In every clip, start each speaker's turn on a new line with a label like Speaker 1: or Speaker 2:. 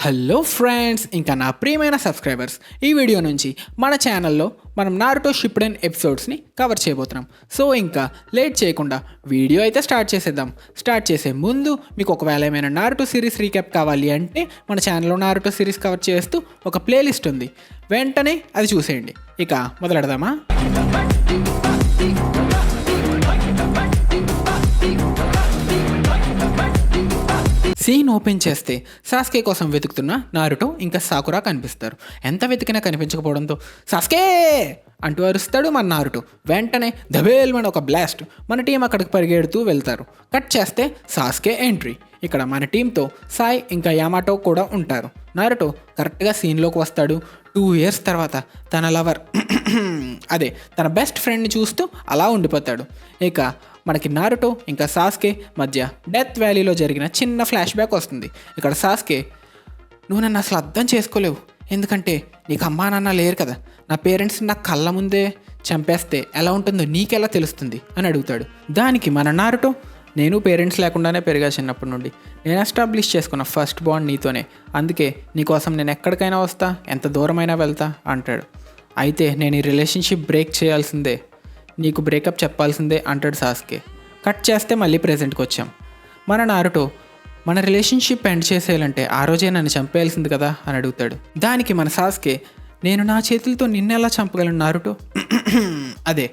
Speaker 1: Hello friends, ఇంకా నా ప్రియమైన సబ్స్క్రైబర్స్, ఈ వీడియో నుంచి మన ఛానల్లో మనం నారుటో షిప్డెన్ ఎపిసోడ్స్ని కవర్ చేయబోతున్నాం. సో ఇంకా లేట్ చేయకుండా వీడియో అయితే స్టార్ట్ చేసేద్దాం. స్టార్ట్ చేసే ముందు మీకు ఒకవేళ ఏమైనా నారుటో సిరీస్ రీక్యాప్ కావాలి అంటే మన ఛానల్లో నారుటో సిరీస్ కవర్ చేస్తూ ఒక ప్లేలిస్ట్ ఉంది, వెంటనే అది చూసేయండి. ఇక మొదలెడదామా? సీన్ ఓపెన్ చేస్తే సాస్కే కోసం వెతుకుతున్న నారుటో ఇంకా సాకురా కనిపిస్తారు. ఎంత వెతికినా కనిపించకపోవడంతో సాస్కే అంటూ అరుస్తాడు మన నారుటో. వెంటనే దబేల్మని ఒక బ్లాస్ట్, మన టీం అక్కడికి పరిగెడుతూ వెళ్తారు. కట్ చేస్తే సాస్కే ఎంట్రీ. ఇక్కడ మన టీంతో సాయ్ ఇంకా యామాటో కూడా ఉంటారు. నారుటో కరెక్ట్గా సీన్లోకి వస్తాడు. 2 years తర్వాత తన లవర్ అదే తన బెస్ట్ ఫ్రెండ్ని చూస్తూ అలా ఉండిపోతాడు. ఇక మనకి నారుటో ఇంకా సాస్కే మధ్య డెత్ వ్యాలీలో జరిగిన చిన్న ఫ్లాష్ బ్యాక్ వస్తుంది. ఇక్కడ సాస్కే, నువ్వు నన్ను అసలు అర్థం చేసుకోలేవు, ఎందుకంటే నీకు అమ్మా నాన్న లేరు కదా, నా పేరెంట్స్ నా కళ్ళ ముందే చంపేస్తే ఎలా ఉంటుందో నీకెలా తెలుస్తుంది అని అడుగుతాడు. దానికి మన నారుటో, నేను పేరెంట్స్ లేకుండానే పెరిగా చిన్నప్పటి నుండి, నేను ఎస్టాబ్లిష్ చేసుకున్న ఫస్ట్ బాండ్ నీతోనే, అందుకే నీకోసం నేను ఎక్కడికైనా వస్తా, ఎంత దూరమైనా వెళ్తా అంటాడు. అయితే నేను ఈ రిలేషన్షిప్ బ్రేక్ చేయాల్సిందే, నీకు బ్రేకప్ చెప్పాల్సిందే అంటాడు సాస్కే. కట్ చేస్తే మళ్ళీ ప్రెజెంట్కి వచ్చాం. మన నారుటో, మన రిలేషన్షిప్ ఎండ్ చేసేయాలంటే ఆ రోజే నన్ను చంపేయాల్సింది కదా అని అడుగుతాడు. దానికి మన సాస్కే, నేను నా చేతులతో నిన్నెలా చంపగలను నారుటో, అదే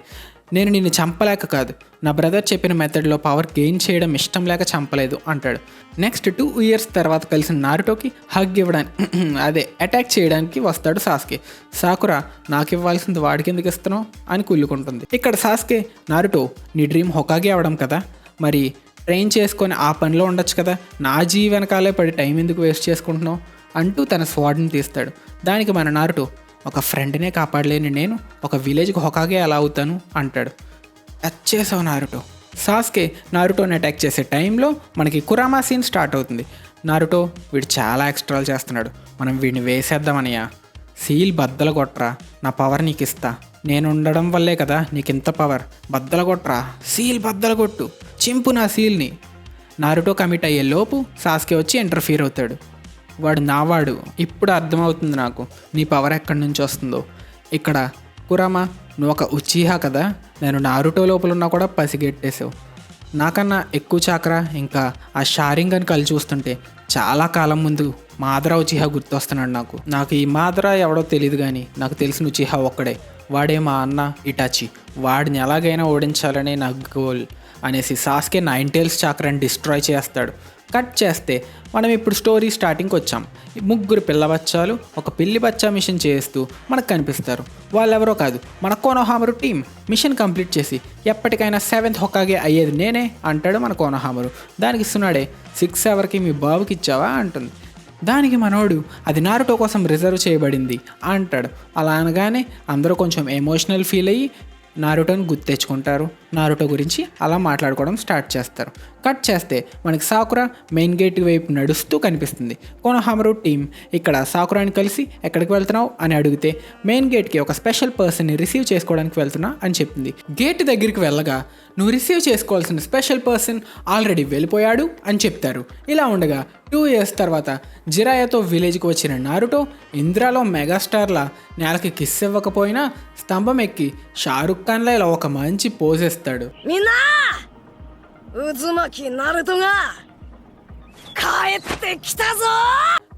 Speaker 1: నేను నిన్ను చంపలేక కాదు, నా బ్రదర్ చెప్పిన మెథడ్లో పవర్ గెయిన్ చేయడం ఇష్టం లేక చంపలేదు అంటాడు. నెక్స్ట్ 2 years తర్వాత కలిసిన నారుటోకి హగ్ ఇవ్వడానికి అదే అటాక్ చేయడానికి వస్తాడు సాస్కే. సాకురా, నాకు ఇవ్వాల్సింది వాడికి ఎందుకు ఇస్తున్నావు అని కుళ్ళుకుంటుంది. ఇక్కడ సాస్కే, నారుటో నీ డ్రీమ్ హొకాగే అవడం కదా, మరి ట్రైన్ చేసుకొని ఆ పనిలో ఉండొచ్చు కదా, నా వెనకాలే పడి టైం ఎందుకు వేస్ట్ చేసుకుంటున్నావు అంటూ తన స్వాడ్ని తీస్తాడు. దానికి మన నారుటో, ఒక ఫ్రెండ్నే కాపాడలేని నేను ఒక విలేజ్కి హొకాగే ఎలా అవుతాను అంటాడు. టచ్ చేసావు నారుటో. సాస్కే నారుటోని అటాక్ చేసే టైంలో మనకి కురామా సీన్ స్టార్ట్ అవుతుంది. నారుటో, వీడు చాలా ఎక్స్ట్రాలు చేస్తున్నాడు, మనం వీడిని వేసేద్దామనియా, సీల్ బద్దలు కొట్రా, నా పవర్ నీకు ఇస్తా, నేను ఉండడం వల్లే కదా నీకు ఇంత పవర్, బద్దలు కొట్రా, సీల్ బద్దలు కొట్టు, చింపు నా సీల్ని. నారుటో కమిట్ అయ్యే లోపు సాస్కే వచ్చి ఇంటర్ఫియర్ అవుతాడు. వాడు నావాడు, ఇప్పుడు అర్థమవుతుంది నాకు నీ పవర్ ఎక్కడి నుంచి వస్తుందో. ఇక్కడ కురామా, నువ్వు ఒక ఉచిహా కదా, నేను నారుటో లోపల ఉన్నా కూడా పసిగెట్టేసావు, నాకన్నా ఎక్కువ చాక్రా ఇంకా ఆ షారింగ్ అని కళ్ళు చూస్తుంటే చాలా కాలం ముందు మాదరా ఉచిహా గుర్తొస్తున్నాడు నాకు ఈ మాదరా ఎవడో తెలియదు, కానీ నాకు తెలిసిన ఉచిహా ఒక్కడే, వాడే మా అన్న ఇటాచి, వాడిని ఎలాగైనా ఓడించాలనే నా గోల్ అనేసి సాస్కే 9 tails చాక్రాని డిస్ట్రాయ్ చేస్తాడు. కట్ చేస్తే మనం ఇప్పుడు స్టోరీ స్టార్టింగ్కి వచ్చాం. 3 పిల్ల బచ్చాలు ఒక పిల్లి బచ్చా మిషన్ చేస్తూ మనకు కనిపిస్తారు. వాళ్ళెవరో కాదు, మన కోనోహామరు టీం. మిషన్ కంప్లీట్ చేసి ఎప్పటికైనా 7th హొకాగే అయ్యేది నేనే అంటాడు మన కోనోహామరు. దానికి సునాడే, 6 hourకి మీ బాబుకి ఇచ్చావా అంటుంది. దానికి మనోడు, అది నారుటో కోసం రిజర్వ్ చేయబడింది అంటాడు. అలా అనగానే అందరూ కొంచెం ఎమోషనల్ ఫీల్ అయ్యి నారుటోని గుర్తు తెచ్చుకుంటారు, నారుటో గురించి అలా మాట్లాడుకోవడం స్టార్ట్ చేస్తారు. కట్ చేస్తే మనకి సాకురా మెయిన్ గేట్ వైపు నడుస్తూ కనిపిస్తుంది. కోనోహామరు టీం ఇక్కడ సాకురాని కలిసి ఎక్కడికి వెళ్తున్నావు అని అడిగితే మెయిన్ గేట్కి ఒక స్పెషల్ పర్సన్ని రిసీవ్ చేసుకోవడానికి వెళ్తున్నా అని చెప్పింది. గేట్ దగ్గరికి వెళ్ళగా నువ్వు రిసీవ్ చేసుకోవాల్సిన స్పెషల్ పర్సన్ ఆల్రెడీ వెళ్ళిపోయాడు అని చెప్తారు. ఇలా ఉండగా 2 years తర్వాత జిరాయాతో విలేజ్కి వచ్చిన నారుటో ఇంద్రాలో మెగాస్టార్లా నేలకి కిస్ ఇవ్వకపోయినా స్తంభం ఎక్కి షారుఖ్ ఖాన్లా ఇలా ఒక మంచి పోజ్ ఇస్తాడు.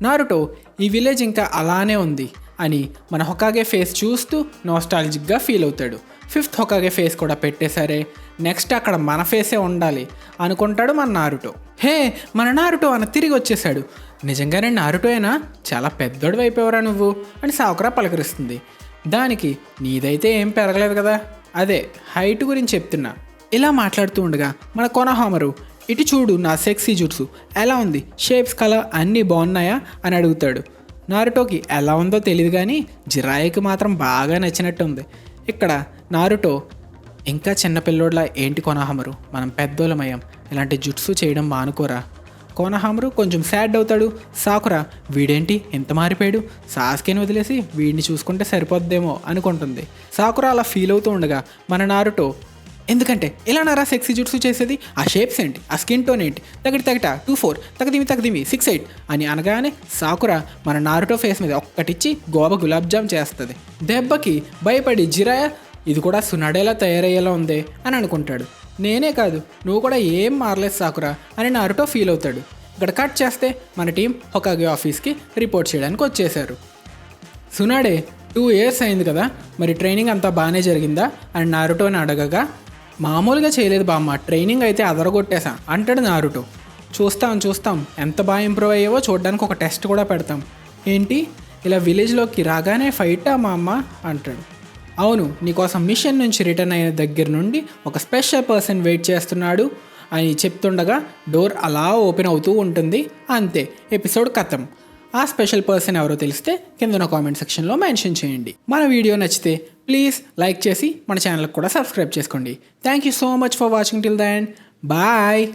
Speaker 1: నారుటో, ఈ విలేజ్ ఇంకా అలానే ఉంది అని మన హొకాగే ఫేస్ చూస్తూ నాస్టాలజిక్గా ఫీల్ అవుతాడు. 5th హొకాగే ఫేస్ కూడా పెట్టేసరే, నెక్స్ట్ అక్కడ మన ఫేసే ఉండాలి అనుకుంటాడు మన నారుటో. హే, మన నారుటో అని తిరిగి వచ్చేసాడు. నిజంగానే నారుటో అయినా, చాలా పెద్దోడు అయిపోయావురా నువ్వు అని సాకురా పలకరిస్తుంది. దానికి, నీదైతే ఏం పెరగలేదు కదా, అదే హైట్ గురించి చెప్తున్నా. ఇలా మాట్లాడుతూ ఉండగా మన కోనోహామరు, ఇటు చూడు నా సెక్సీ జుట్సు ఎలా ఉంది, షేప్స్ కలర్ అన్నీ బాగున్నాయా అని అడుగుతాడు. నారుటోకి ఎలా ఉందో తెలియదు, కానీ జిరాయికి మాత్రం బాగా నచ్చినట్టు ఉంది. ఇక్కడ నారుటో, ఇంకా చిన్నపిల్లోడ్లా ఏంటి కోనోహామరు, మనం పెద్దోళ్ళమయ్యాం, ఇలాంటి జుట్సు చేయడం మానుకోరా. కోనోహామరు కొంచెం సాడ్ అవుతాడు. సాకురా, వీడేంటి ఎంత మారిపోయాడు, సాస్కేని వదిలేసి వీడిని చూసుకుంటే సరిపోద్దేమో అనుకుంటుంది. సాకురా అలా ఫీల్ అవుతూ ఉండగా మన నారుటో, ఎందుకంటే ఇలా నారా సెక్సీ జుట్సు చేసేది, ఆ షేప్స్ ఏంటి, ఆ స్కిన్ టోన్ ఏంటి, తగట 2-4 తగదిమి 6-8 అని అనగానే సాకురా మన నారుటో ఫేస్ మీద ఒక్కటిచ్చి గోబ గులాబ్ జామ్ చేస్తుంది. దెబ్బకి భయపడి జిరాయా ఇది కూడా సునాడేలా తయారయ్యేలా ఉంది అని అనుకుంటాడు. నేనే కాదు నువ్వు కూడా ఏం మారలేదు సాకురా అని నారుటో ఫీల్ అవుతాడు. ఇక్కడ కట్ చేస్తే మన టీం హొకాగే ఆఫీస్కి రిపోర్ట్ చేయడానికి వచ్చేశారు. సునాడే 2 years అయింది కదా, మరి ట్రైనింగ్ అంతా బాగానే జరిగిందా అని నారుటోని అడగగా, మామూలుగా చేయలేదు బామ్మ, ట్రైనింగ్ అయితే అదరగొట్టేశా అంటాడు నారుటో. చూస్తాం ఎంత బాగా ఇంప్రూవ్ అయ్యావో చూడడానికి ఒక టెస్ట్ కూడా పెడతాం. ఏంటి ఇలా విలేజ్లోకి రాగానే ఫైటా మా అమ్మ అంటాడు. అవును, నీకోసం మిషన్ నుంచి రిటర్న్ అయిన దగ్గర నుండి ఒక స్పెషల్ పర్సన్ వెయిట్ చేస్తున్నాడు అని చెప్తుండగా డోర్ అలా ఓపెన్ అవుతూ ఉంటుంది. అంతే, ఎపిసోడ్ ఖతం. ఆ స్పెషల్ పర్సన్ ఎవరో తెలిస్తే కింద కామెంట్ సెక్షన్లో మెన్షన్ చేయండి. మన వీడియో నచ్చితే ప్లీజ్ లైక్ చేసి మన ఛానల్కి కూడా సబ్స్క్రైబ్ చేసుకోండి. Thank you so much for watching till then. Bye.